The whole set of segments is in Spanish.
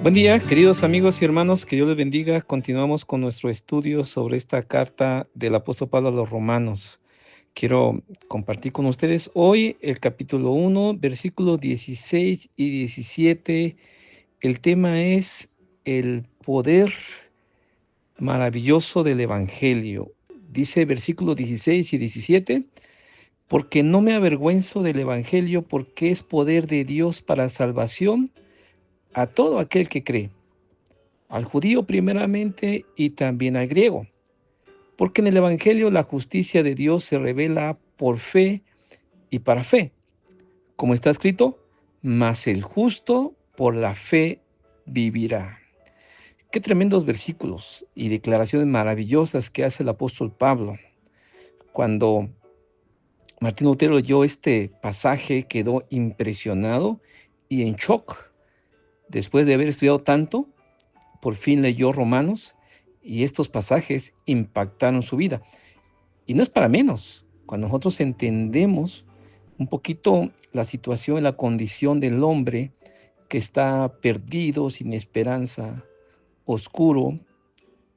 Buen día, queridos amigos y hermanos, que Dios les bendiga. Continuamos con nuestro estudio sobre esta carta del apóstol Pablo a los Romanos. Quiero compartir con ustedes hoy el capítulo 1, versículos 16 y 17. El tema es el poder maravilloso del Evangelio. Dice versículos 16 y 17, porque no me avergüenzo del Evangelio, porque es poder de Dios para salvación a todo aquel que cree, al judío primeramente y también al griego, porque en el Evangelio la justicia de Dios se revela por fe y para fe, como está escrito, mas el justo por la fe vivirá. Qué tremendos versículos y declaraciones maravillosas que hace el apóstol Pablo. Cuando Martín Lutero leyó este pasaje, quedó impresionado y en shock. Después de haber estudiado tanto, por fin leyó Romanos y estos pasajes impactaron su vida. Y no es para menos. Cuando nosotros entendemos un poquito la situación y la condición del hombre que está perdido, sin esperanza, oscuro,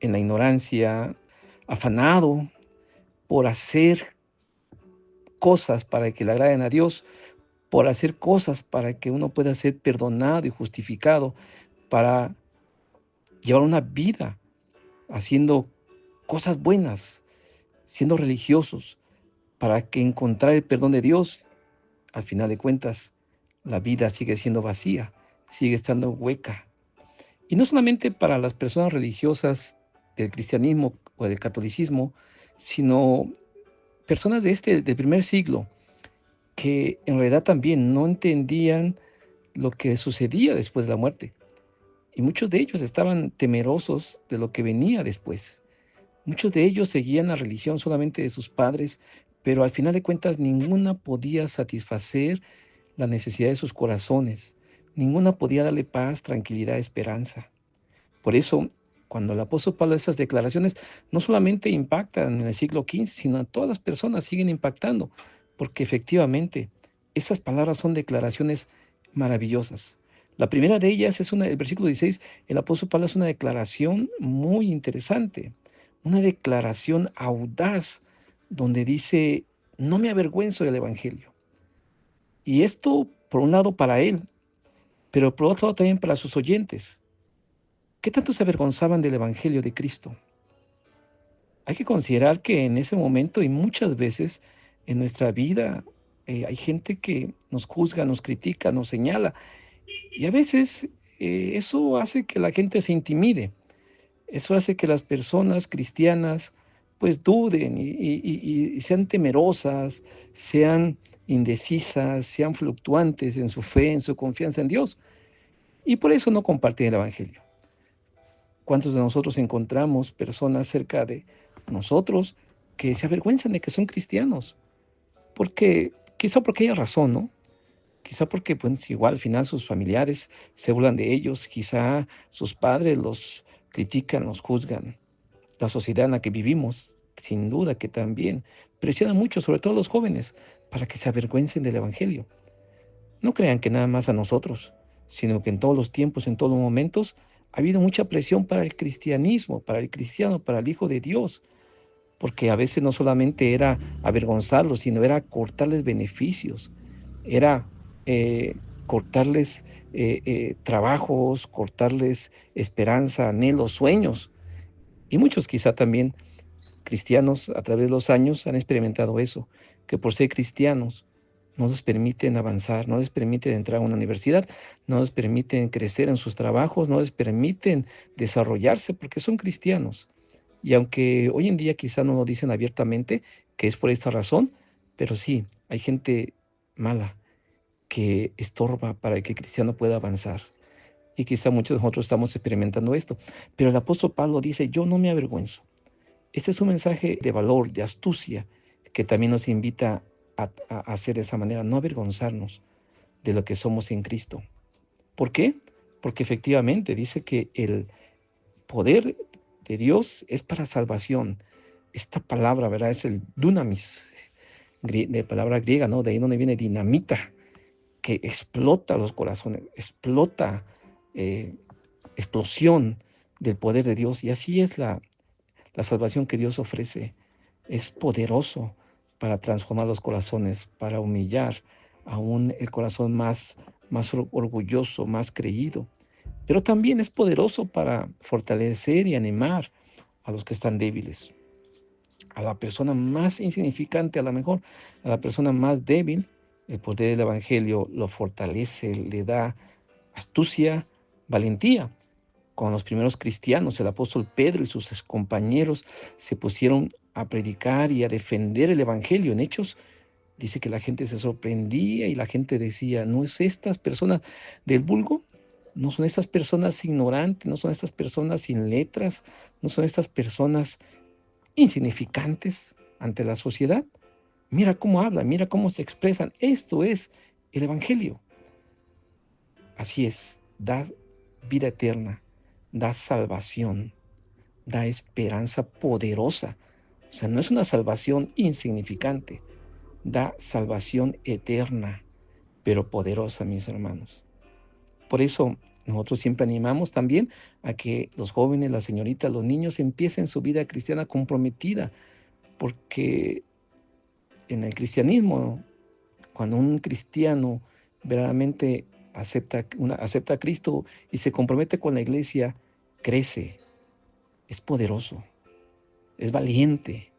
en la ignorancia, afanado por hacer cosas para que le agraden a Dios, por hacer cosas para que uno pueda ser perdonado y justificado, para llevar una vida haciendo cosas buenas, siendo religiosos, para que encontrar el perdón de Dios. Al final de cuentas, la vida sigue siendo vacía, sigue estando hueca. Y no solamente para las personas religiosas del cristianismo o del catolicismo, sino personas del primer siglo, que en realidad también no entendían lo que sucedía después de la muerte. Y muchos de ellos estaban temerosos de lo que venía después. Muchos de ellos seguían la religión solamente de sus padres, pero al final de cuentas ninguna podía satisfacer la necesidad de sus corazones. Ninguna podía darle paz, tranquilidad, esperanza. Por eso, cuando el apóstol Pablo hace esas declaraciones, no solamente impactan en el siglo XV, sino a todas las personas siguen impactando, porque efectivamente esas palabras son declaraciones maravillosas. La primera de ellas es el versículo 16, el apóstol Pablo hace una declaración muy interesante, una declaración audaz, donde dice, no me avergüenzo del Evangelio. Y esto, por un lado, para él, pero por otro lado también para sus oyentes. ¿Qué tanto se avergonzaban del Evangelio de Cristo? Hay que considerar que en ese momento y muchas veces en nuestra vida hay gente que nos juzga, nos critica, nos señala. Y a veces eso hace que la gente se intimide. Eso hace que las personas cristianas pues duden y sean temerosas, sean indecisas, sean fluctuantes en su fe, en su confianza en Dios. Y por eso no comparten el Evangelio. ¿Cuántos de nosotros encontramos personas cerca de nosotros que se avergüenzan de que son cristianos? Porque, quizá por aquella razón, ¿no? Quizá porque, pues, igual al final sus familiares se burlan de ellos, quizá sus padres los critican, los juzgan. La sociedad en la que vivimos, sin duda que también presiona mucho, sobre todo a los jóvenes, para que se avergüencen del Evangelio. No crean que nada más a nosotros, sino que en todos los tiempos, en todos los momentos, ha habido mucha presión para el cristianismo, para el cristiano, para el Hijo de Dios, porque a veces no solamente era avergonzarlos, sino era cortarles beneficios, era cortarles trabajos, cortarles esperanza, anhelos, sueños. Y muchos quizá también cristianos a través de los años han experimentado eso, que por ser cristianos no les permiten avanzar, no les permiten entrar a una universidad, no les permiten crecer en sus trabajos, no les permiten desarrollarse porque son cristianos. Y aunque hoy en día quizá no lo dicen abiertamente, que es por esta razón, pero sí, hay gente mala que estorba para que el cristiano pueda avanzar. Y quizá muchos de nosotros estamos experimentando esto. Pero el apóstol Pablo dice, yo no me avergüenzo. Este es un mensaje de valor, de astucia, que también nos invita a hacer de esa manera, no avergonzarnos de lo que somos en Cristo. ¿Por qué? Porque efectivamente dice que el poder de Dios es para salvación. Esta palabra, ¿verdad? Es el dunamis, de palabra griega, ¿no? De ahí donde viene dinamita, que explota los corazones, explota eh, explosión del poder de Dios. Y así es la salvación que Dios ofrece. Es poderoso para transformar los corazones, para humillar aún el corazón más orgulloso, más creído. Pero también es poderoso para fortalecer y animar a los que están débiles. A la persona más insignificante, a lo mejor, a la persona más débil, el poder del Evangelio lo fortalece, le da astucia, valentía. Con los primeros cristianos, el apóstol Pedro y sus compañeros se pusieron a predicar y a defender el Evangelio. En Hechos dice que la gente se sorprendía y la gente decía, ¿no es estas personas del vulgo? ¿No son estas personas ignorantes? ¿No son estas personas sin letras? ¿No son estas personas insignificantes ante la sociedad? Mira cómo hablan, mira cómo se expresan. Esto es el Evangelio. Así es, da vida eterna, da salvación, da esperanza poderosa. O sea, no es una salvación insignificante, da salvación eterna, pero poderosa, mis hermanos. Por eso nosotros siempre animamos también a que los jóvenes, las señoritas, los niños empiecen su vida cristiana comprometida, porque en el cristianismo, cuando un cristiano verdaderamente acepta a Cristo y se compromete con la iglesia, crece, es poderoso, es valiente.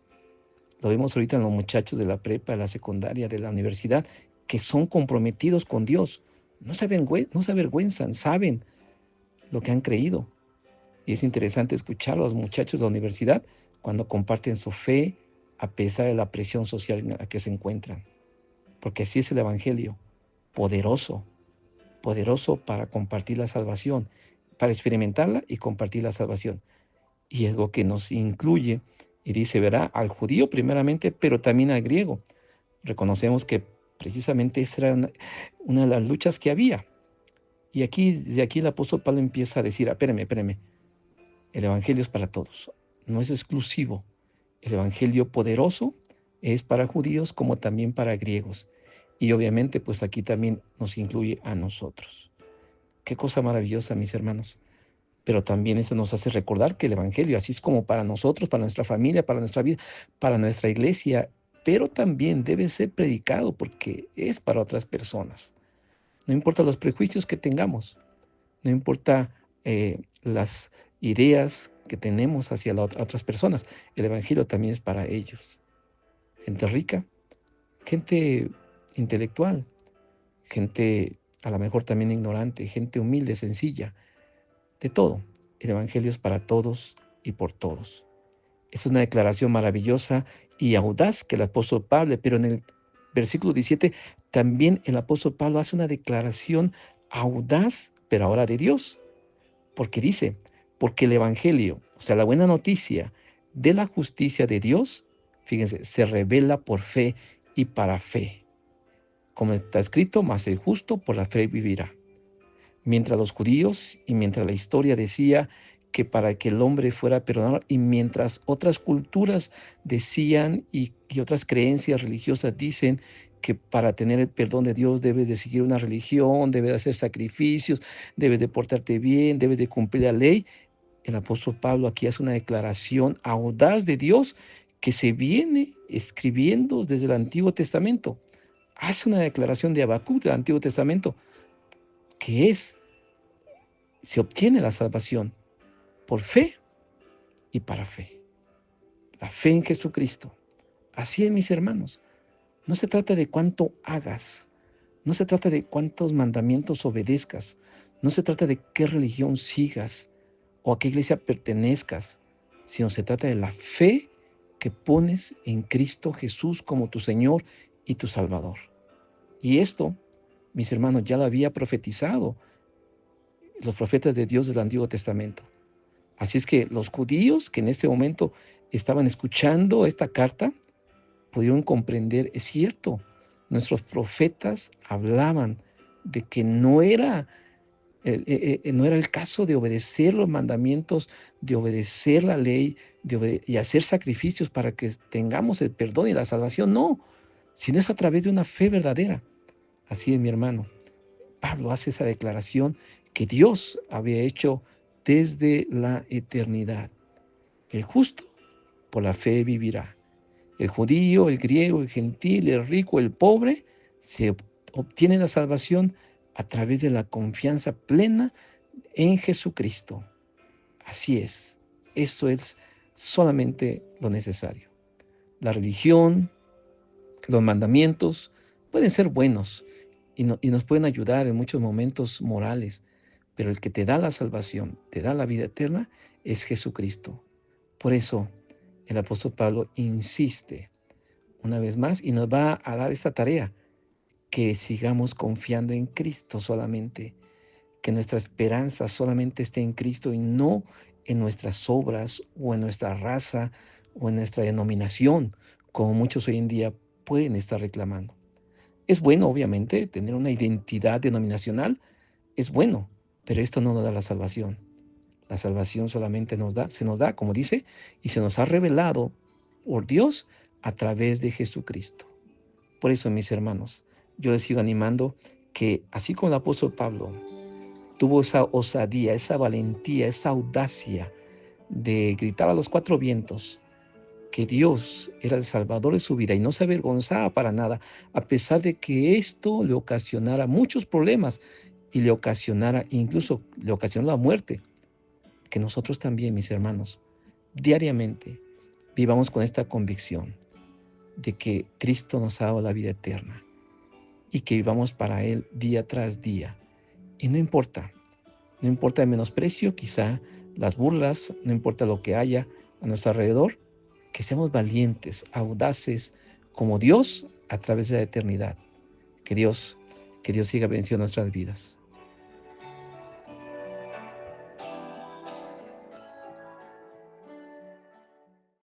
Lo vemos ahorita en los muchachos de la prepa, de la secundaria, de la universidad, que son comprometidos con Dios. No se avergüenzan, saben lo que han creído. Y es interesante escuchar a los muchachos de la universidad cuando comparten su fe a pesar de la presión social en la que se encuentran. Porque así es el Evangelio, poderoso, poderoso para compartir la salvación, para experimentarla y compartir la salvación. Y es lo que nos incluye y dice, verá, al judío primeramente, pero también al griego. Reconocemos que precisamente esa era una de las luchas que había. Y de aquí el apóstol Pablo empieza a decir, espérame, el evangelio es para todos, no es exclusivo. El evangelio poderoso es para judíos como también para griegos. Y obviamente pues aquí también nos incluye a nosotros. Qué cosa maravillosa, mis hermanos. Pero también eso nos hace recordar que el Evangelio, así es como para nosotros, para nuestra familia, para nuestra vida, para nuestra iglesia, pero también debe ser predicado porque es para otras personas. No importa los prejuicios que tengamos, no importa las ideas que tenemos hacia otras personas, el Evangelio también es para ellos. Gente rica, gente intelectual, gente a lo mejor también ignorante, gente humilde, sencilla, de todo. El Evangelio es para todos y por todos. Es una declaración maravillosa y audaz que el apóstol Pablo, pero en el versículo 17 también el apóstol Pablo hace una declaración audaz, pero ahora de Dios, porque dice, porque el Evangelio, o sea, la buena noticia de la justicia de Dios, fíjense, se revela por fe y para fe. Como está escrito, mas el justo por la fe vivirá. Mientras los judíos y mientras la historia decía que para que el hombre fuera perdonado y mientras otras culturas decían y otras creencias religiosas dicen que para tener el perdón de Dios debes de seguir una religión, debes de hacer sacrificios, debes de portarte bien, debes de cumplir la ley, el apóstol Pablo aquí hace una declaración audaz de Dios que se viene escribiendo desde el Antiguo Testamento. Hace una declaración de Habacuc del Antiguo Testamento que se obtiene la salvación por fe y para fe. La fe en Jesucristo. Así es, mis hermanos. No se trata de cuánto hagas. No se trata de cuántos mandamientos obedezcas. No se trata de qué religión sigas o a qué iglesia pertenezcas, sino se trata de la fe que pones en Cristo Jesús como tu Señor y tu Salvador. Y esto, mis hermanos, ya lo había profetizado los profetas de Dios del Antiguo Testamento. Así es que los judíos que en este momento estaban escuchando esta carta pudieron comprender, es cierto, nuestros profetas hablaban de que no era el caso de obedecer los mandamientos, de obedecer la ley y hacer sacrificios para que tengamos el perdón y la salvación, no, sino es a través de una fe verdadera. Así es, mi hermano. Pablo hace esa declaración que Dios había hecho desde la eternidad. El justo por la fe vivirá. El judío, el griego, el gentil, el rico, el pobre, se obtiene la salvación a través de la confianza plena en Jesucristo. Así es. Eso es solamente lo necesario. La religión, los mandamientos pueden ser buenos y nos pueden ayudar en muchos momentos morales, pero el que te da la salvación, te da la vida eterna, es Jesucristo. Por eso el apóstol Pablo insiste una vez más y nos va a dar esta tarea, que sigamos confiando en Cristo solamente, que nuestra esperanza solamente esté en Cristo y no en nuestras obras o en nuestra raza o en nuestra denominación, como muchos hoy en día pueden estar reclamando. Es bueno, obviamente, tener una identidad denominacional, es bueno, pero esto no nos da la salvación. La salvación solamente se nos da, como dice, y se nos ha revelado por Dios a través de Jesucristo. Por eso, mis hermanos, yo les sigo animando que, así como el apóstol Pablo tuvo esa osadía, esa valentía, esa audacia de gritar a los cuatro vientos que Dios era el salvador de su vida y no se avergonzaba para nada, a pesar de que esto le ocasionara muchos problemas y incluso le ocasionó la muerte, que nosotros también, mis hermanos, diariamente vivamos con esta convicción de que Cristo nos ha dado la vida eterna y que vivamos para Él día tras día. Y no importa el menosprecio, quizá las burlas, no importa lo que haya a nuestro alrededor, que seamos valientes, audaces, como Dios a través de la eternidad. Que Dios, que Dios siga bendiciendo nuestras vidas.